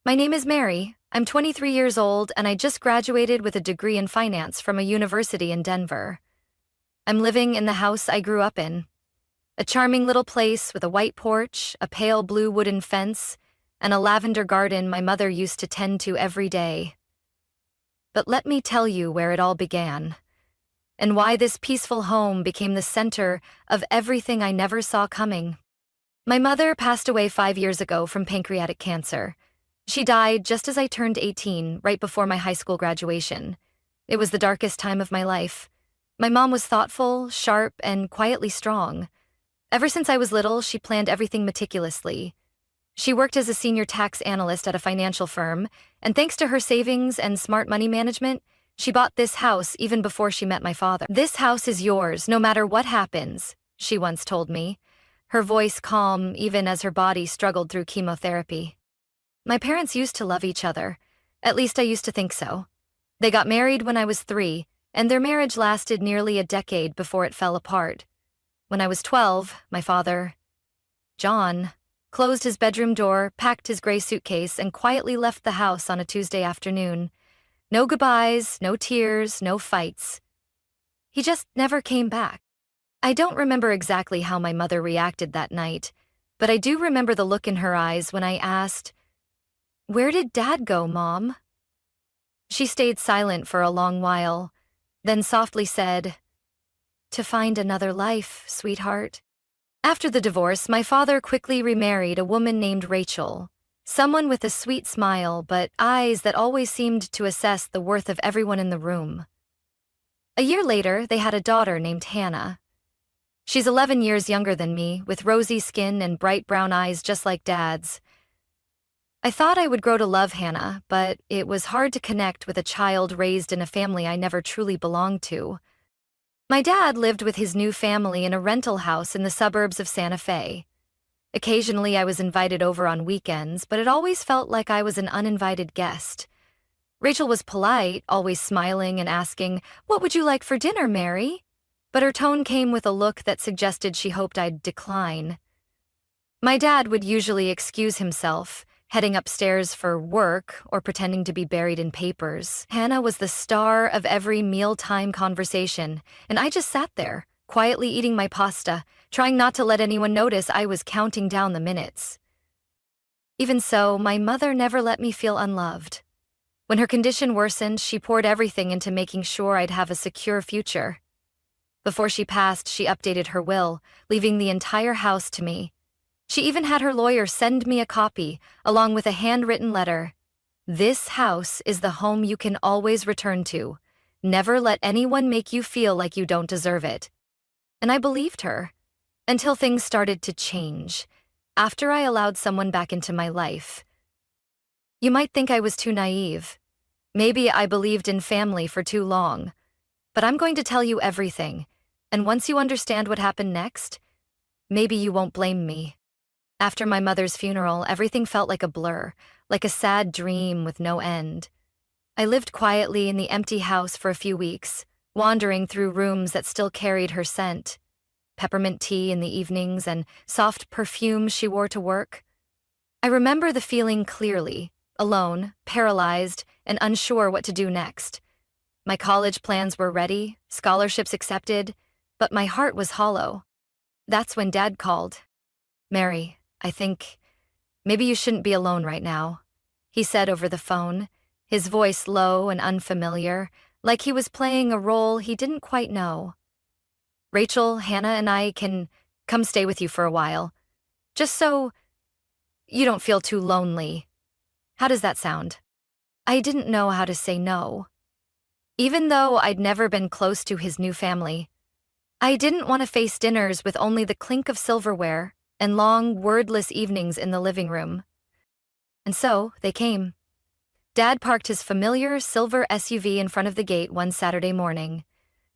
My name is Mary. I'm 23 years old, and I just graduated with a degree in finance from a university in Denver. I'm living in the house I grew up in. A charming little place with a white porch, a pale blue wooden fence, and a lavender garden my mother used to tend to every day. But let me tell you where it all began, and why this peaceful home became the center of everything I never saw coming. My mother passed away 5 years ago from pancreatic cancer. She died just as I turned 18, right before my high school graduation. It was the darkest time of my life. My mom was thoughtful, sharp, and quietly strong. Ever since I was little, she planned everything meticulously. She worked as a senior tax analyst at a financial firm, and thanks to her savings and smart money management, she bought this house even before she met my father. "This house is yours, no matter what happens," she once told me, her voice calm even as her body struggled through chemotherapy. My parents used to love each other. At least I used to think so. They got married when I was 3, and their marriage lasted nearly a decade before it fell apart. When I was 12, my father, John, closed his bedroom door, packed his gray suitcase, and quietly left the house on a Tuesday afternoon. No goodbyes, no tears, no fights. He just never came back. I don't remember exactly how my mother reacted that night, but I do remember the look in her eyes when I asked, "Where did Dad go, Mom?" She stayed silent for a long while, then softly said, "To find another life, sweetheart." After the divorce, my father quickly remarried a woman named Rachel, someone with a sweet smile but eyes that always seemed to assess the worth of everyone in the room. A year later, they had a daughter named Hannah. She's 11 years younger than me, with rosy skin and bright brown eyes just like Dad's. I thought I would grow to love Hannah, but it was hard to connect with a child raised in a family I never truly belonged to. My dad lived with his new family in a rental house in the suburbs of Santa Fe. Occasionally I was invited over on weekends, but it always felt like I was an uninvited guest. Rachel was polite, always smiling and asking, "What would you like for dinner, Mary?" But her tone came with a look that suggested she hoped I'd decline. My dad would usually excuse himself, heading upstairs for work or pretending to be buried in papers. Hannah was the star of every mealtime conversation, and I just sat there, quietly eating my pasta, trying not to let anyone notice I was counting down the minutes. Even so, my mother never let me feel unloved. When her condition worsened, she poured everything into making sure I'd have a secure future. Before she passed, she updated her will, leaving the entire house to me. She even had her lawyer send me a copy, along with a handwritten letter. "This house is the home you can always return to. Never let anyone make you feel like you don't deserve it." And I believed her, until things started to change, after I allowed someone back into my life. You might think I was too naive. Maybe I believed in family for too long. But I'm going to tell you everything, and once you understand what happened next, maybe you won't blame me. After my mother's funeral, everything felt like a blur, like a sad dream with no end. I lived quietly in the empty house for a few weeks, wandering through rooms that still carried her scent. Peppermint tea in the evenings and soft perfume she wore to work. I remember the feeling clearly, alone, paralyzed, and unsure what to do next. My college plans were ready, scholarships accepted, but my heart was hollow. That's when Dad called. "Mary, I think maybe you shouldn't be alone right now," he said over the phone, his voice low and unfamiliar, like he was playing a role he didn't quite know. "Rachel, Hannah, and I can come stay with you for a while, just so you don't feel too lonely. How does that sound?" I didn't know how to say no. Even though I'd never been close to his new family, I didn't want to face dinners with only the clink of silverware and long, wordless evenings in the living room. And so, they came. Dad parked his familiar silver SUV in front of the gate one Saturday morning.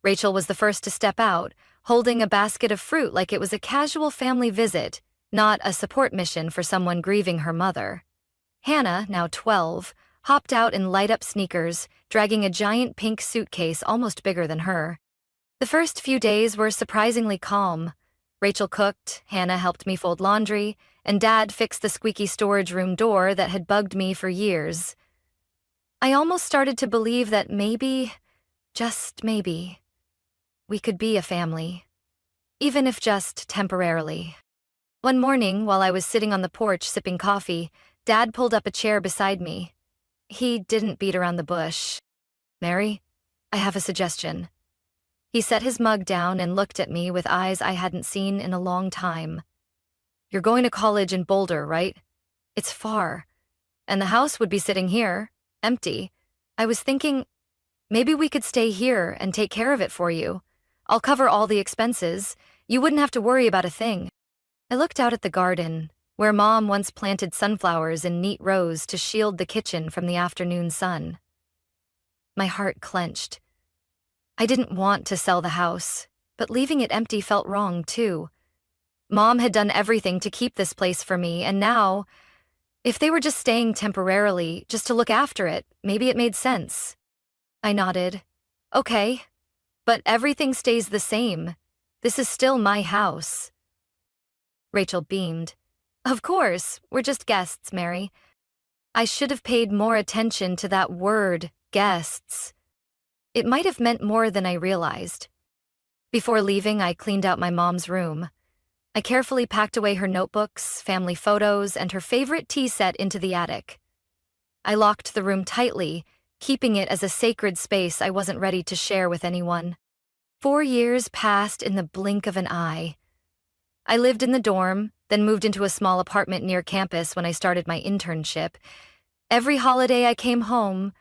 Rachel was the first to step out, holding a basket of fruit like it was a casual family visit, not a support mission for someone grieving her mother. Hannah, now 12, hopped out in light-up sneakers, dragging a giant pink suitcase almost bigger than her. The first few days were surprisingly calm. Rachel cooked, Hannah helped me fold laundry, and Dad fixed the squeaky storage room door that had bugged me for years. I almost started to believe that maybe, just maybe, we could be a family, even if just temporarily. One morning, while I was sitting on the porch sipping coffee, Dad pulled up a chair beside me. He didn't beat around the bush. "Mary, I have a suggestion." He set his mug down and looked at me with eyes I hadn't seen in a long time. "You're going to college in Boulder, right? It's far. And the house would be sitting here, empty. I was thinking, maybe we could stay here and take care of it for you. I'll cover all the expenses. You wouldn't have to worry about a thing." I looked out at the garden, where Mom once planted sunflowers in neat rows to shield the kitchen from the afternoon sun. My heart clenched. I didn't want to sell the house, but leaving it empty felt wrong, too. Mom had done everything to keep this place for me, and now, if they were just staying temporarily, just to look after it, maybe it made sense. I nodded. "Okay, but everything stays the same. This is still my house." Rachel beamed. "Of course, we're just guests, Mary." I should have paid more attention to that word, guests. It might have meant more than I realized. Before leaving, I cleaned out my mom's room. I carefully packed away her notebooks, family photos, and her favorite tea set into the attic. I locked the room tightly, keeping it as a sacred space I wasn't ready to share with anyone. 4 years passed in the blink of an eye. I lived in the dorm, then moved into a small apartment near campus when I started my internship. Every holiday I came home,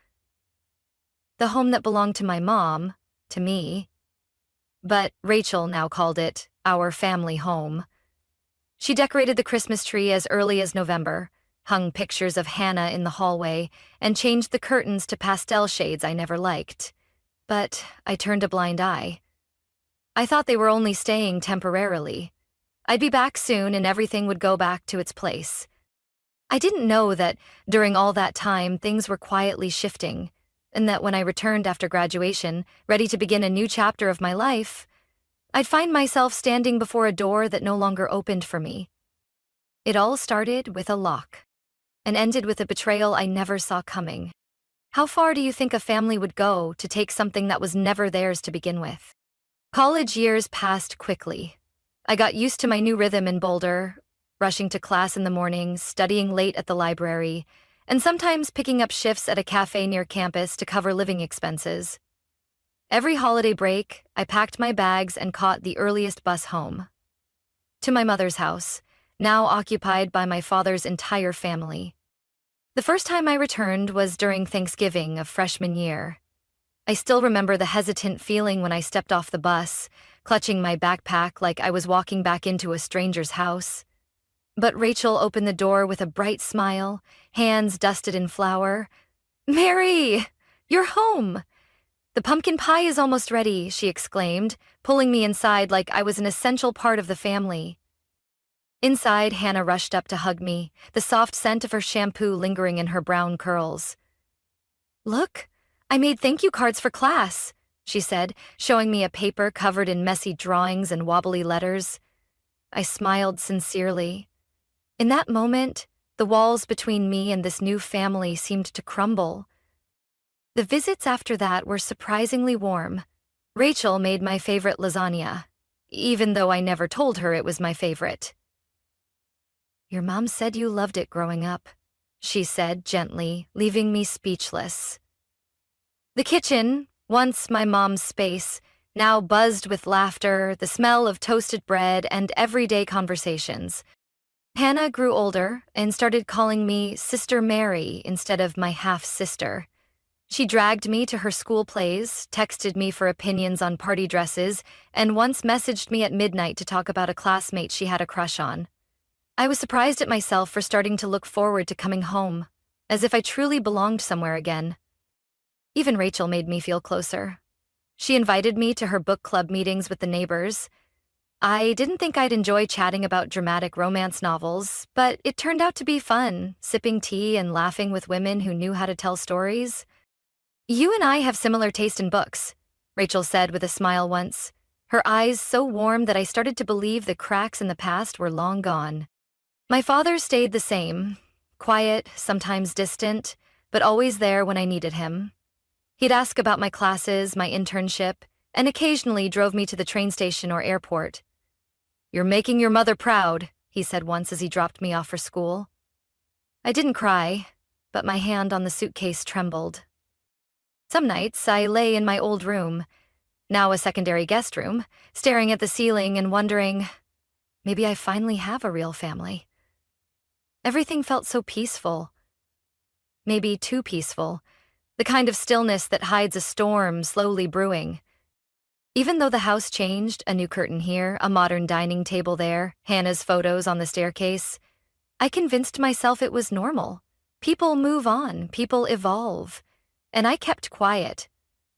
the home that belonged to my mom, to me. But Rachel now called it our family home. She decorated the Christmas tree as early as November, hung pictures of Hannah in the hallway, and changed the curtains to pastel shades I never liked. But I turned a blind eye. I thought they were only staying temporarily. I'd be back soon and everything would go back to its place. I didn't know that during all that time things were quietly shifting, and that when I returned after graduation, ready to begin a new chapter of my life, I'd find myself standing before a door that no longer opened for me. It all started with a lock, and ended with a betrayal I never saw coming. How far do you think a family would go to take something that was never theirs to begin with? College years passed quickly. I got used to my new rhythm in Boulder, rushing to class in the mornings, studying late at the library, and sometimes picking up shifts at a cafe near campus to cover living expenses. Every holiday break, I packed my bags and caught the earliest bus home. To my mother's house, now occupied by my father's entire family. The first time I returned was during Thanksgiving of freshman year. I still remember the hesitant feeling when I stepped off the bus, clutching my backpack like I was walking back into a stranger's house. But Rachel opened the door with a bright smile, hands dusted in flour. "Mary, you're home! The pumpkin pie is almost ready," she exclaimed, pulling me inside like I was an essential part of the family. Inside, Hannah rushed up to hug me, the soft scent of her shampoo lingering in her brown curls. "Look, I made thank you cards for class," she said, showing me a paper covered in messy drawings and wobbly letters. I smiled sincerely. In that moment, the walls between me and this new family seemed to crumble. The visits after that were surprisingly warm. Rachel made my favorite lasagna, even though I never told her it was my favorite. "Your mom said you loved it growing up," she said gently, leaving me speechless. The kitchen, once my mom's space, now buzzed with laughter, the smell of toasted bread, and everyday conversations. Hannah grew older and started calling me Sister Mary instead of my half-sister. She dragged me to her school plays, texted me for opinions on party dresses, and once messaged me at midnight to talk about a classmate she had a crush on. I was surprised at myself for starting to look forward to coming home, as if I truly belonged somewhere again. Even Rachel made me feel closer. She invited me to her book club meetings with the neighbors. I didn't think I'd enjoy chatting about dramatic romance novels, but it turned out to be fun, sipping tea and laughing with women who knew how to tell stories. "You and I have similar taste in books," Rachel said with a smile once, her eyes so warm that I started to believe the cracks in the past were long gone. My father stayed the same, quiet, sometimes distant, but always there when I needed him. He'd ask about my classes, my internship, and occasionally drove me to the train station or airport. "You're making your mother proud," he said once as he dropped me off for school. I didn't cry, but my hand on the suitcase trembled. Some nights I lay in my old room, now a secondary guest room, staring at the ceiling and wondering, maybe I finally have a real family. Everything felt so peaceful. Maybe too peaceful. The kind of stillness that hides a storm slowly brewing. Even though the house changed, a new curtain here, a modern dining table there, Hannah's photos on the staircase, I convinced myself it was normal. People move on, people evolve. And I kept quiet.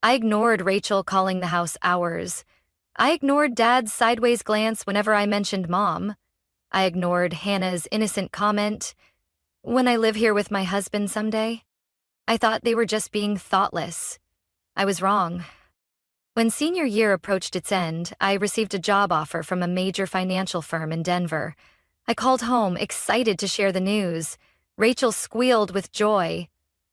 I ignored Rachel calling the house ours. I ignored Dad's sideways glance whenever I mentioned Mom. I ignored Hannah's innocent comment, "When I live here with my husband someday." I thought they were just being thoughtless. I was wrong. When senior year approached its end, I received a job offer from a major financial firm in Denver. I called home, excited to share the news. Rachel squealed with joy.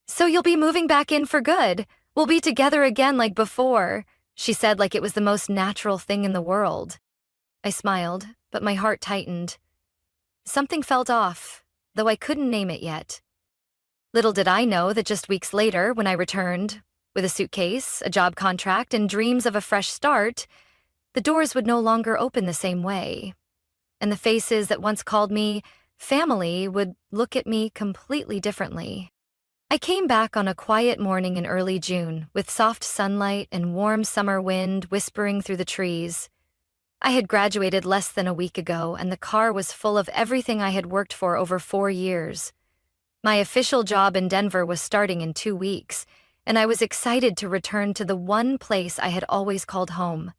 "So you'll be moving back in for good. We'll be together again like before," she said like it was the most natural thing in the world. I smiled, but my heart tightened. Something felt off, though I couldn't name it yet. Little did I know that just weeks later, when I returned, with a suitcase, a job contract, and dreams of a fresh start, the doors would no longer open the same way. And the faces that once called me family would look at me completely differently. I came back on a quiet morning in early June, with soft sunlight and warm summer wind whispering through the trees. I had graduated less than a week ago, and the car was full of everything I had worked for over 4 years. My official job in Denver was starting in 2 weeks, and I was excited to return to the one place I had always called home,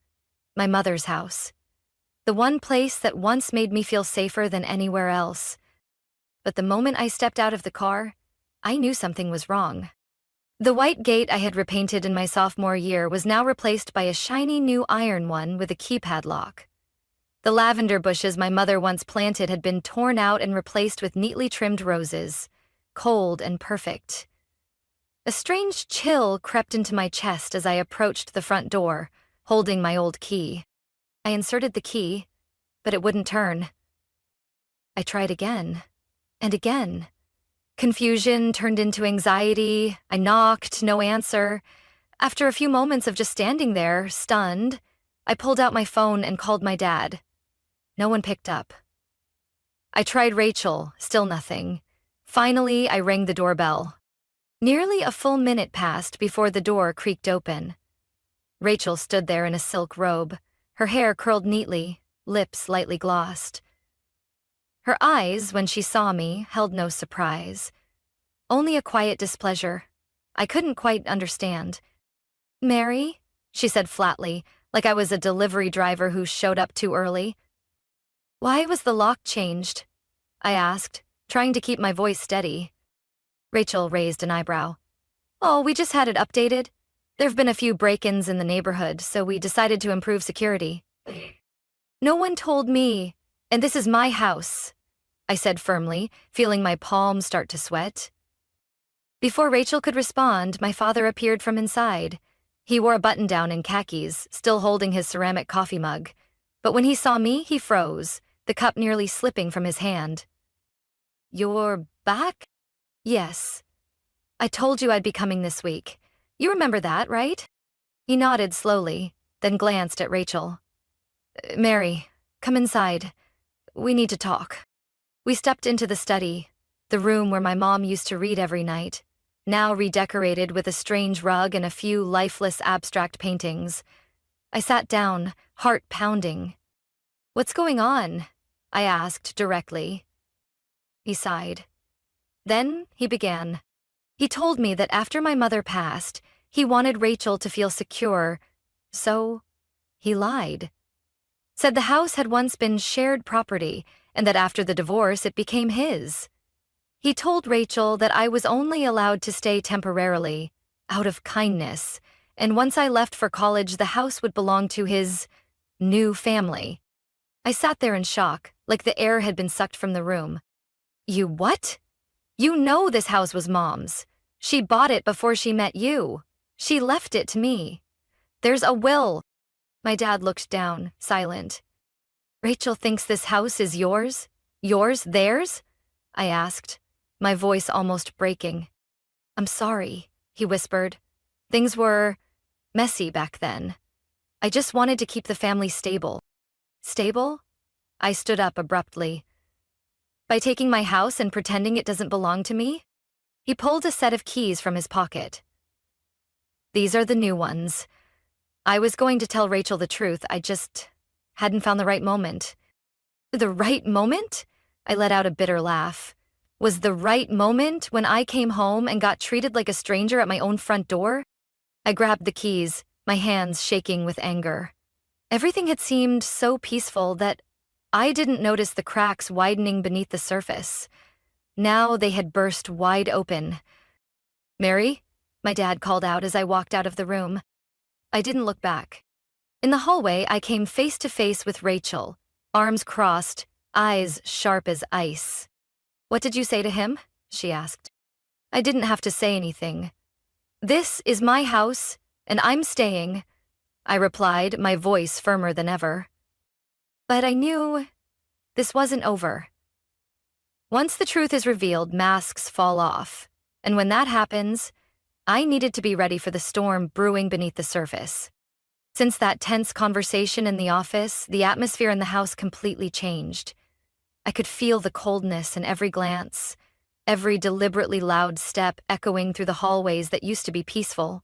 my mother's house. The one place that once made me feel safer than anywhere else. But the moment I stepped out of the car, I knew something was wrong. The white gate I had repainted in my sophomore year was now replaced by a shiny new iron one with a keypad lock. The lavender bushes my mother once planted had been torn out and replaced with neatly trimmed roses, cold and perfect. A strange chill crept into my chest as I approached the front door, holding my old key. I inserted the key, but it wouldn't turn. I tried again, and again. Confusion turned into anxiety. I knocked, no answer. After a few moments of just standing there, stunned, I pulled out my phone and called my dad. No one picked up. I tried Rachel, still nothing. Finally, I rang the doorbell. Nearly a full minute passed before the door creaked open. Rachel stood there in a silk robe, her hair curled neatly, lips lightly glossed. Her eyes, when she saw me, held no surprise. Only a quiet displeasure. I couldn't quite understand. "Mary?" she said flatly, like I was a delivery driver who showed up too early. "Why was the lock changed?" I asked, trying to keep my voice steady. Rachel raised an eyebrow. "Oh, we just had it updated. There've been a few break-ins in the neighborhood, so we decided to improve security." "No one told me, and this is my house," I said firmly, feeling my palms start to sweat. Before Rachel could respond, my father appeared from inside. He wore a button-down and khakis, still holding his ceramic coffee mug. But when he saw me, he froze, the cup nearly slipping from his hand. "You're back?" "Yes. I told you I'd be coming this week. You remember that, right?" He nodded slowly, then glanced at Rachel. "Mary, come inside. We need to talk." We stepped into the study, the room where my mom used to read every night, now redecorated with a strange rug and a few lifeless abstract paintings. I sat down, heart pounding. "What's going on?" I asked directly. He sighed. Then he began. He told me that after my mother passed, he wanted Rachel to feel secure, so he lied. Said the house had once been shared property and that after the divorce it became his. He told Rachel that I was only allowed to stay temporarily, out of kindness, and once I left for college the house would belong to his new family. I sat there in shock, like the air had been sucked from the room. You what? You know this house was Mom's. She bought it before she met you. She left it to me. There's a will. My dad looked down, silent. Rachel thinks this house is yours? Yours, theirs? I asked, my voice almost breaking. I'm sorry, he whispered. Things were messy back then. I just wanted to keep the family stable. Stable? I stood up abruptly. By taking my house and pretending it doesn't belong to me? He pulled a set of keys from his pocket. These are the new ones. I was going to tell Rachel the truth, I just hadn't found the right moment. The right moment? I let out a bitter laugh. Was the right moment when I came home and got treated like a stranger at my own front door? I grabbed the keys, my hands shaking with anger. Everything had seemed so peaceful that I didn't notice the cracks widening beneath the surface. Now they had burst wide open. Mary? My dad called out as I walked out of the room. I didn't look back. In the hallway, I came face to face with Rachel, arms crossed, eyes sharp as ice. What did you say to him? She asked. I didn't have to say anything. This is my house, and I'm staying, I replied, my voice firmer than ever. But I knew this wasn't over. Once the truth is revealed, masks fall off, and when that happens, I needed to be ready for the storm brewing beneath the surface. Since that tense conversation in the office, the atmosphere in the house completely changed. I could feel the coldness in every glance, every deliberately loud step echoing through the hallways that used to be peaceful.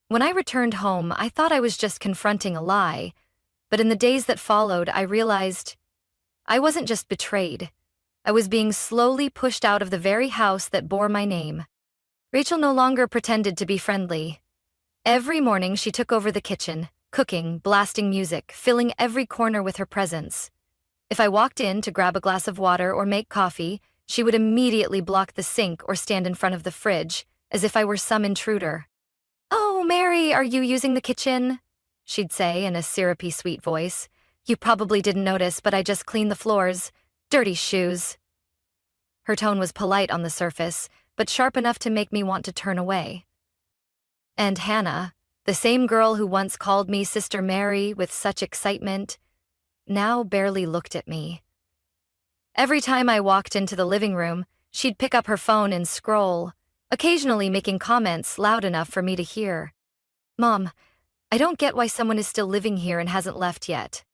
When I returned home, I thought I was just confronting a lie, but in the days that followed, I realized I wasn't just betrayed. I was being slowly pushed out of the very house that bore my name. Rachel no longer pretended to be friendly. Every morning she took over the kitchen, cooking, blasting music, filling every corner with her presence. If I walked in to grab a glass of water or make coffee, she would immediately block the sink or stand in front of the fridge, as if I were some intruder. "Oh, Mary, are you using the kitchen?" she'd say in a syrupy sweet voice. "You probably didn't notice, but I just cleaned the floors. Dirty shoes." Her tone was polite on the surface, but sharp enough to make me want to turn away. And Hannah, the same girl who once called me Sister Mary with such excitement, now barely looked at me. Every time I walked into the living room, she'd pick up her phone and scroll, occasionally making comments loud enough for me to hear. "Mom, I don't get why someone is still living here and hasn't left yet."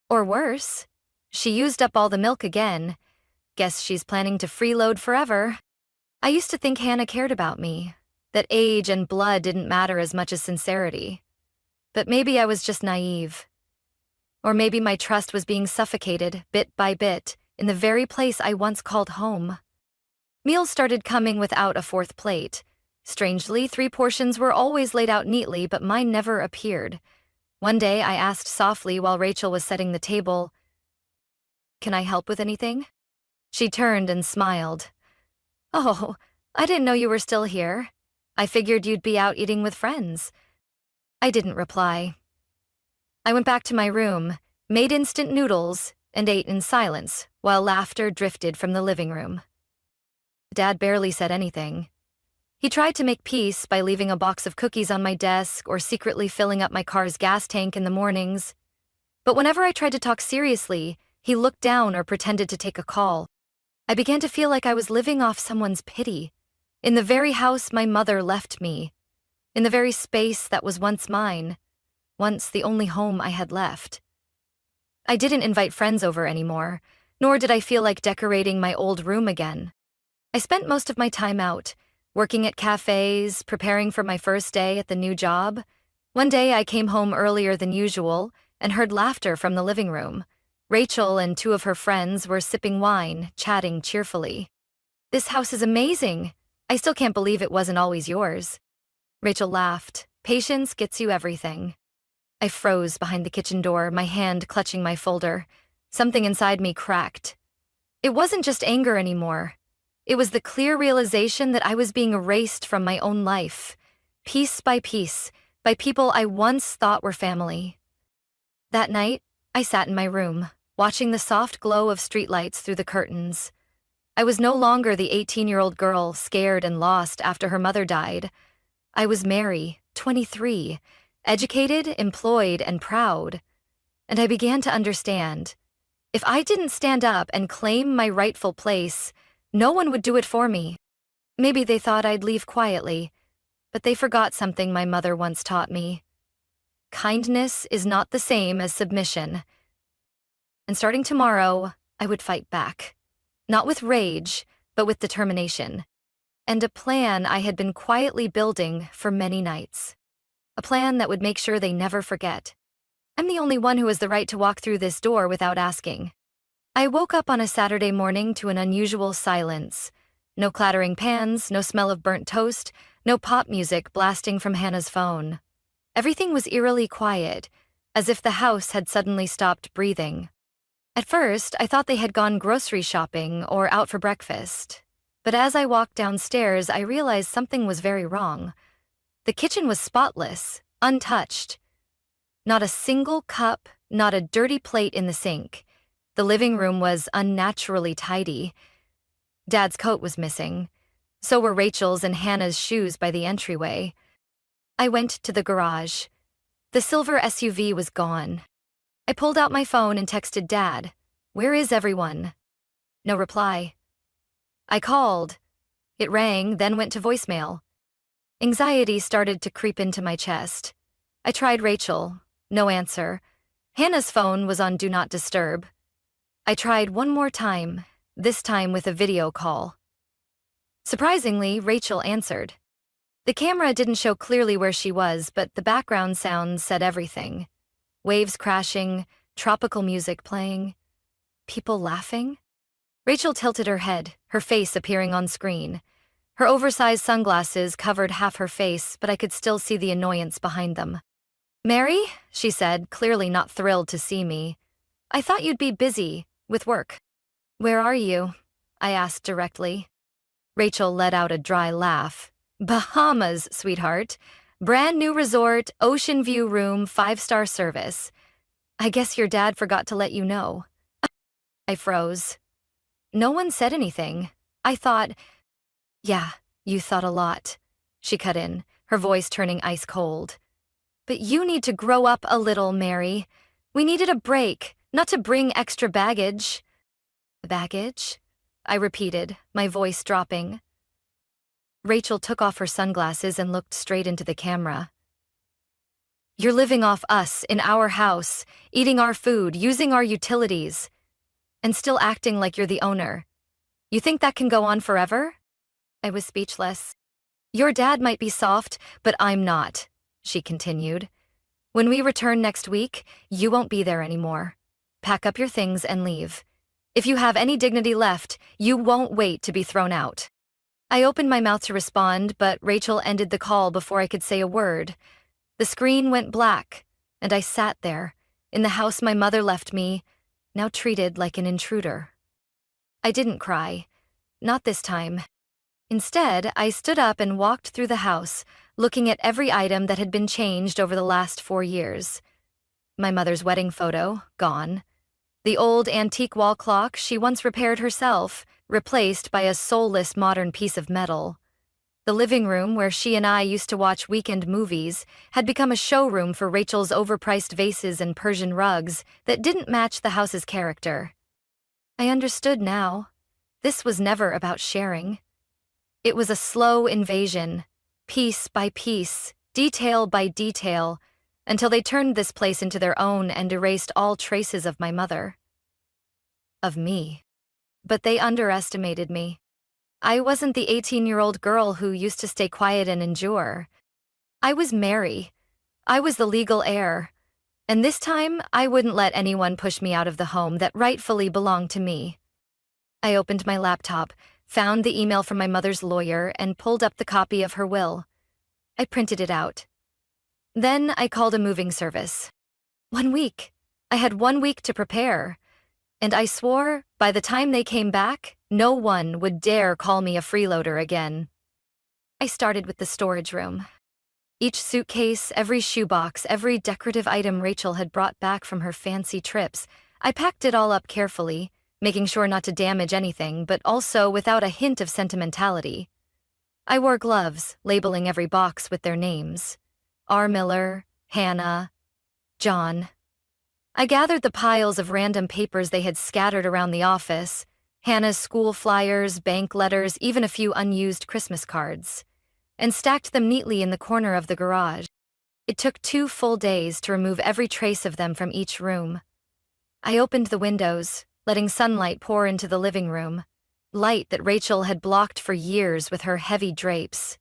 Or worse, "She used up all the milk again. Guess she's planning to freeload forever." I used to think Hannah cared about me, that age and blood didn't matter as much as sincerity. But maybe I was just naive. Or maybe my trust was being suffocated, bit by bit, in the very place I once called home. Meals started coming without a fourth plate. Strangely, 3 portions were always laid out neatly, but mine never appeared. One day I asked softly while Rachel was setting the table, "Can I help with anything?" She turned and smiled. "Oh, I didn't know you were still here. I figured you'd be out eating with friends." I didn't reply. I went back to my room, made instant noodles, and ate in silence while laughter drifted from the living room. Dad barely said anything. He tried to make peace by leaving a box of cookies on my desk or secretly filling up my car's gas tank in the mornings. But whenever I tried to talk seriously, he looked down or pretended to take a call. I began to feel like I was living off someone's pity, in the very house my mother left me, in the very space that was once mine, once the only home I had left. I didn't invite friends over anymore, nor did I feel like decorating my old room again. I spent most of my time out, working at cafes, preparing for my first day at the new job. One day I came home earlier than usual and heard laughter from the living room. Rachel and 2 of her friends were sipping wine, chatting cheerfully. "This house is amazing. I still can't believe it wasn't always yours." Rachel laughed. "Patience gets you everything." I froze behind the kitchen door, my hand clutching my folder. Something inside me cracked. It wasn't just anger anymore. It was the clear realization that I was being erased from my own life, piece, by people I once thought were family. That night, I sat in my room, watching the soft glow of streetlights through the curtains. I I was no longer the 18-year-old girl scared and lost after her mother died. I was Mary, 23, educated, employed, and proud. And I began to understand. If I didn't stand up and claim my rightful place, no one would do it for me. Maybe they thought I'd leave quietly, but they forgot something my mother once taught me. Kindness is not the same as submission. And starting tomorrow, I would fight back. Not with rage, but with determination. And a plan I had been quietly building for many nights. A plan that would make sure they never forget. I'm the only one who has the right to walk through this door without asking. I woke up on a Saturday morning to an unusual silence. No clattering pans, no smell of burnt toast, no pop music blasting from Hannah's phone. Everything was eerily quiet, as if the house had suddenly stopped breathing. At first, I thought they had gone grocery shopping or out for breakfast. But as I walked downstairs, I realized something was very wrong. The kitchen was spotless, untouched. Not a single cup, not a dirty plate in the sink. The living room was unnaturally tidy. Dad's coat was missing. So were Rachel's and Hannah's shoes by the entryway. I went to the garage. The silver SUV was gone. I pulled out my phone and texted Dad. "Where is everyone?" No reply. I called. It rang, then went to voicemail. Anxiety started to creep into my chest. I tried Rachel. No answer. Hannah's phone was on Do Not Disturb. I tried one more time, this time with a video call. Surprisingly, Rachel answered. The camera didn't show clearly where she was, but the background sounds said everything. Waves crashing, tropical music playing, people laughing. Rachel tilted her head, her face appearing on screen. Her oversized sunglasses covered half her face, but I could still see the annoyance behind them. "Mary," she said, clearly not thrilled to see me. "I thought you'd be busy with work." "Where are you?" I asked directly. Rachel let out a dry laugh. "Bahamas, sweetheart. Brand new resort, ocean view room, 5-star service. I guess your dad forgot to let you know." I froze. No one said anything. I thought, "Yeah, you thought a lot," she cut in, her voice turning ice cold. "But you need to grow up a little, Mary. We needed a break, not to bring extra baggage." "Baggage?" I repeated, my voice dropping. Rachel took off her sunglasses and looked straight into the camera. "You're living off us in our house, eating our food, using our utilities, and still acting like you're the owner. You think that can go on forever?" I was speechless. "Your dad might be soft, but I'm not," she continued. "When we return next week, you won't be there anymore. Pack up your things and leave. If you have any dignity left, you won't wait to be thrown out." I opened my mouth to respond, but Rachel ended the call before I could say a word. The screen went black, and I sat there, in the house my mother left me, now treated like an intruder. I didn't cry. Not this time. Instead, I stood up and walked through the house, looking at every item that had been changed over the last 4 years. My mother's wedding photo, gone. The old antique wall clock she once repaired herself, replaced by a soulless modern piece of metal. The living room where she and I used to watch weekend movies had become a showroom for Rachel's overpriced vases and Persian rugs that didn't match the house's character. I understood now. This was never about sharing. It was a slow invasion, piece by piece, detail by detail, until they turned this place into their own and erased all traces of my mother. Of me. But they underestimated me. I wasn't the 18-year-old girl who used to stay quiet and endure. I was Mary. I was the legal heir. And this time, I wouldn't let anyone push me out of the home that rightfully belonged to me. I opened my laptop, found the email from my mother's lawyer, and pulled up the copy of her will. I printed it out. Then I called a moving service. 1 week. I had 1 week to prepare. And I swore, by the time they came back, no one would dare call me a freeloader again. I started with the storage room. Each suitcase, every shoebox, every decorative item Rachel had brought back from her fancy trips, I packed it all up carefully, making sure not to damage anything, but also without a hint of sentimentality. I wore gloves, labeling every box with their names. R. Miller, Hannah, John. I gathered the piles of random papers they had scattered around the office, Hannah's school flyers, bank letters, even a few unused Christmas cards, and stacked them neatly in the corner of the garage. It took 2 full days to remove every trace of them from each room. I opened the windows, letting sunlight pour into the living room, light that Rachel had blocked for years with her heavy drapes.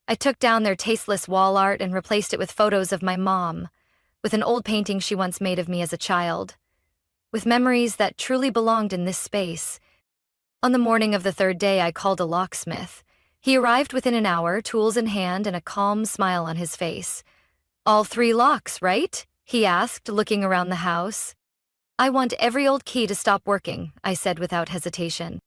I took down their tasteless wall art and replaced it with photos of my mom, with an old painting she once made of me as a child, with memories that truly belonged in this space. On the morning of the 3rd day, I called a locksmith. He arrived within an hour, tools in hand and a calm smile on his face. "All 3 locks, right?" he asked, looking around the house. "I want every old key to stop working," I said without hesitation.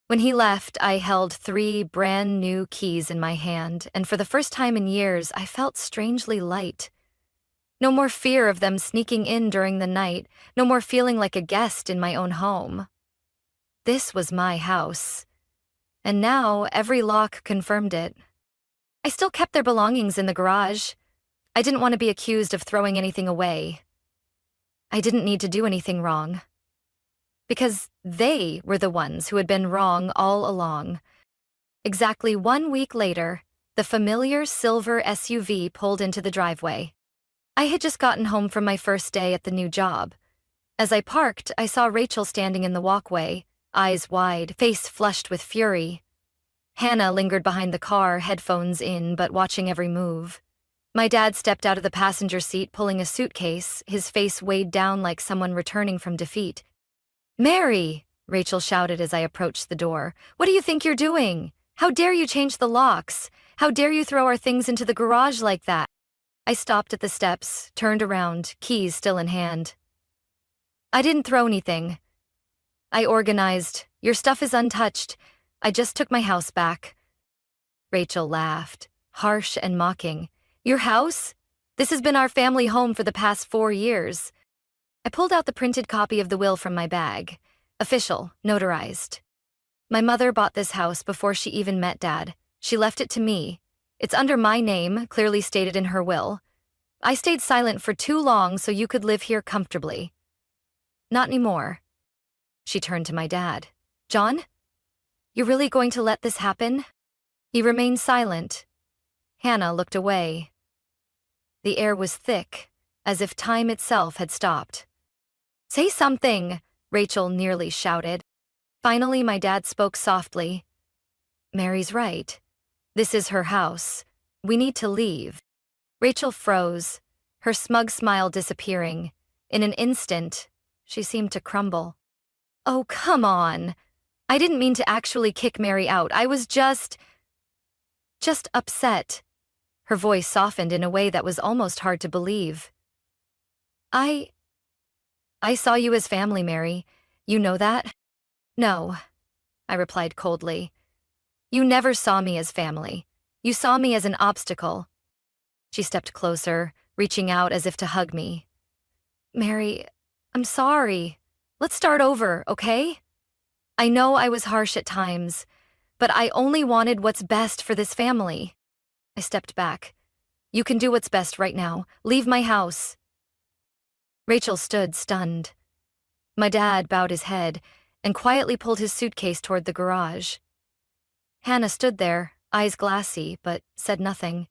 When he left, I held 3 brand new keys in my hand, and for the first time in years, I felt strangely light. No more fear of them sneaking in during the night, no more feeling like a guest in my own home. This was my house, and now every lock confirmed it. I still kept their belongings in the garage. I didn't want to be accused of throwing anything away. I didn't need to do anything wrong. Because they were the ones who had been wrong all along. Exactly 1 week later, the familiar silver SUV pulled into the driveway. I had just gotten home from my first day at the new job. As I parked, I saw Rachel standing in the walkway, eyes wide, face flushed with fury. Hannah lingered behind the car, headphones in, but watching every move. My dad stepped out of the passenger seat, pulling a suitcase, his face weighed down like someone returning from defeat. "Mary!" Rachel shouted as I approached the door. "What do you think you're doing? How dare you change the locks? How dare you throw our things into the garage like that?" I stopped at the steps, turned around, keys still in hand. "I didn't throw anything. I organized. Your stuff is untouched. I just took my house back." Rachel laughed, harsh and mocking. "Your house? This has been our family home for the past 4 years. I pulled out the printed copy of the will from my bag. Official, notarized. My mother bought this house before she even met Dad. She left it to me. It's under my name, clearly stated in her will. I stayed silent for too long so you could live here comfortably. Not anymore." She turned to my dad. "John? You're really going to let this happen?" He remained silent. Hannah looked away. The air was thick, as if time itself had stopped. "Say something," Rachel nearly shouted. Finally, my dad spoke softly. "Mary's right. This is her house. We need to leave." Rachel froze, her smug smile disappearing. In an instant, she seemed to crumble. "Oh, come on. I didn't mean to actually kick Mary out. I was just upset." Her voice softened in a way that was almost hard to believe. I saw you as family, Mary. You know that?" "No," I replied coldly. "You never saw me as family. You saw me as an obstacle." She stepped closer, reaching out as if to hug me. "Mary, I'm sorry. Let's start over, okay? I know I was harsh at times, but I only wanted what's best for this family." I stepped back. "You can do what's best right now. Leave my house." Rachel stood stunned. My dad bowed his head and quietly pulled his suitcase toward the garage. Hannah stood there, eyes glassy, but said nothing.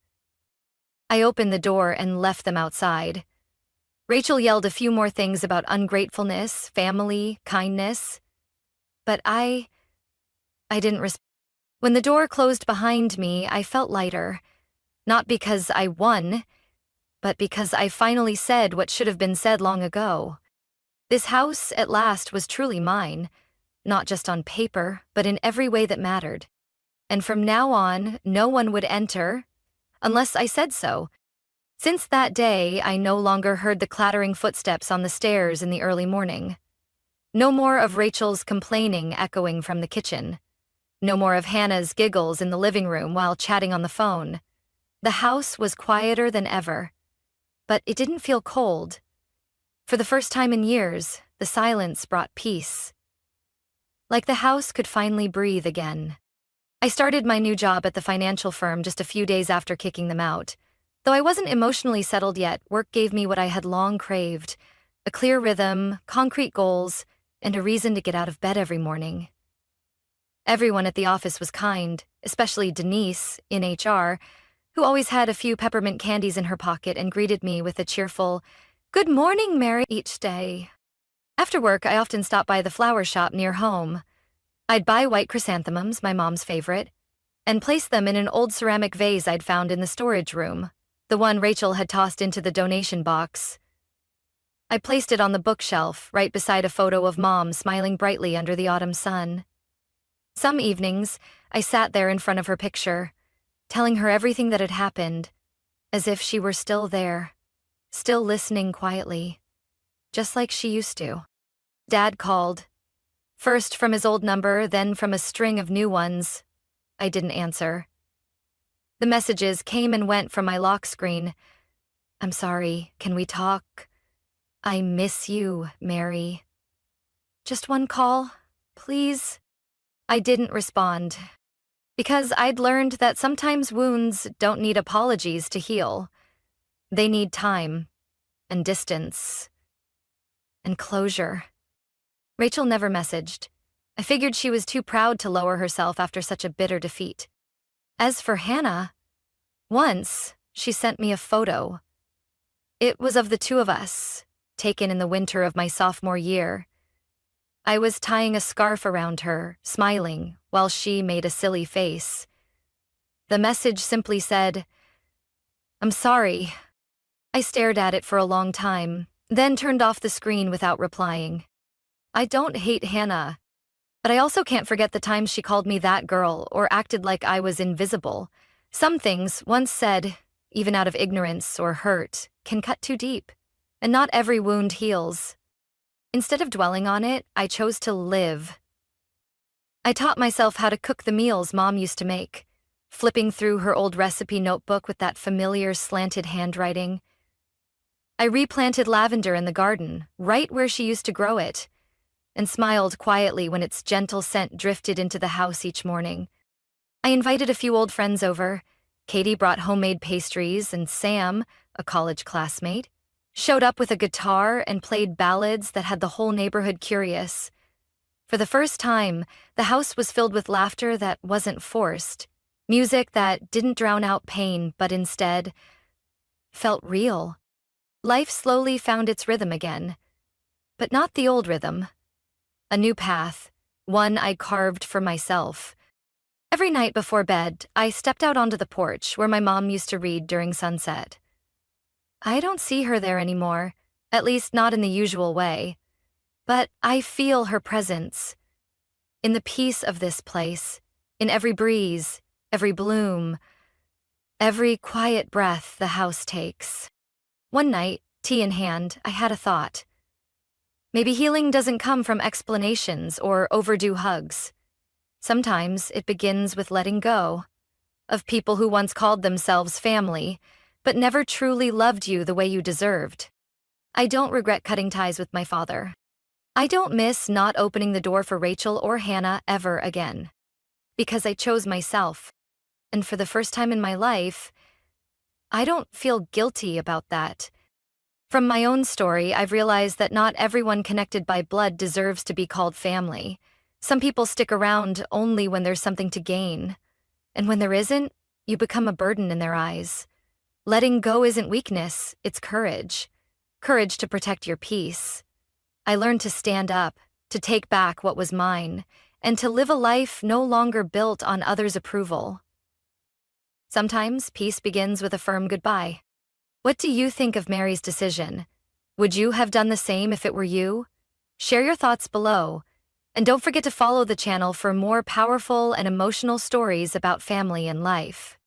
I opened the door and left them outside. Rachel yelled a few more things about ungratefulness, family, kindness. But I didn't respond. When the door closed behind me, I felt lighter. Not because I won, but because I finally said what should have been said long ago. This house, at last, was truly mine, not just on paper, but in every way that mattered. And from now on, no one would enter, unless I said so. Since that day, I no longer heard the clattering footsteps on the stairs in the early morning. No more of Rachel's complaining echoing from the kitchen. No more of Hannah's giggles in the living room while chatting on the phone. The house was quieter than ever. But it didn't feel cold. For the first time in years, the silence brought peace. like the house could finally breathe again. I started my new job at the financial firm just a few days after kicking them out. Though I wasn't emotionally settled yet, work gave me what I had long craved: a clear rhythm, concrete goals, and a reason to get out of bed every morning. Everyone at the office was kind, especially Denise, in HR, who always had a few peppermint candies in her pocket and greeted me with a cheerful, "Good morning, Mary," each day. After work, I often stopped by the flower shop near home. I'd buy white chrysanthemums, my mom's favorite, and place them in an old ceramic vase I'd found in the storage room, the one Rachel had tossed into the donation box. I placed it on the bookshelf, right beside a photo of Mom smiling brightly under the autumn sun. Some evenings, I sat there in front of her picture, telling her everything that had happened, as if she were still there, still listening quietly, just like she used to. Dad called, first from his old number, then from a string of new ones. I didn't answer. The messages came and went from my lock screen. "I'm sorry, can we talk? I miss you, Mary. Just one call, please?" I didn't respond, because I'd learned that sometimes wounds don't need apologies to heal. They need time, and distance, and closure. Rachel never messaged. I figured she was too proud to lower herself after such a bitter defeat. As for Hannah, once she sent me a photo. It was of the two of us, taken in the winter of my sophomore year. I was tying a scarf around her, smiling, while she made a silly face. The message simply said, "I'm sorry." I stared at it for a long time, then turned off the screen without replying. I don't hate Hannah, but I also can't forget the times she called me that girl or acted like I was invisible. Some things, once said, even out of ignorance or hurt, can cut too deep, and not every wound heals. Instead of dwelling on it, I chose to live. I taught myself how to cook the meals Mom used to make, flipping through her old recipe notebook with that familiar slanted handwriting. I replanted lavender in the garden, right where she used to grow it, and smiled quietly when its gentle scent drifted into the house each morning. I invited a few old friends over. Katie brought homemade pastries, and Sam, a college classmate, showed up with a guitar and played ballads that had the whole neighborhood curious. For the first time, the house was filled with laughter that wasn't forced, music that didn't drown out pain but instead felt real. Life slowly found its rhythm again, but not the old rhythm. A new path, one I carved for myself. Every night before bed, I stepped out onto the porch where my mom used to read during sunset. I don't see her there anymore, at least not in the usual way, but I feel her presence. In the peace of this place, in every breeze, every bloom, every quiet breath the house takes. One night, tea in hand, I had a thought. Maybe healing doesn't come from explanations or overdue hugs. Sometimes it begins with letting go of people who once called themselves family, but never truly loved you the way you deserved. I don't regret cutting ties with my father. I don't miss not opening the door for Rachel or Hannah ever again. Because I chose myself. And for the first time in my life, I don't feel guilty about that. From my own story, I've realized that not everyone connected by blood deserves to be called family. Some people stick around only when there's something to gain. And when there isn't, you become a burden in their eyes. Letting go isn't weakness, it's courage. Courage to protect your peace. I learned to stand up, to take back what was mine, and to live a life no longer built on others' approval. Sometimes peace begins with a firm goodbye. What do you think of Mary's decision? Would you have done the same if it were you? Share your thoughts below, and don't forget to follow the channel for more powerful and emotional stories about family and life.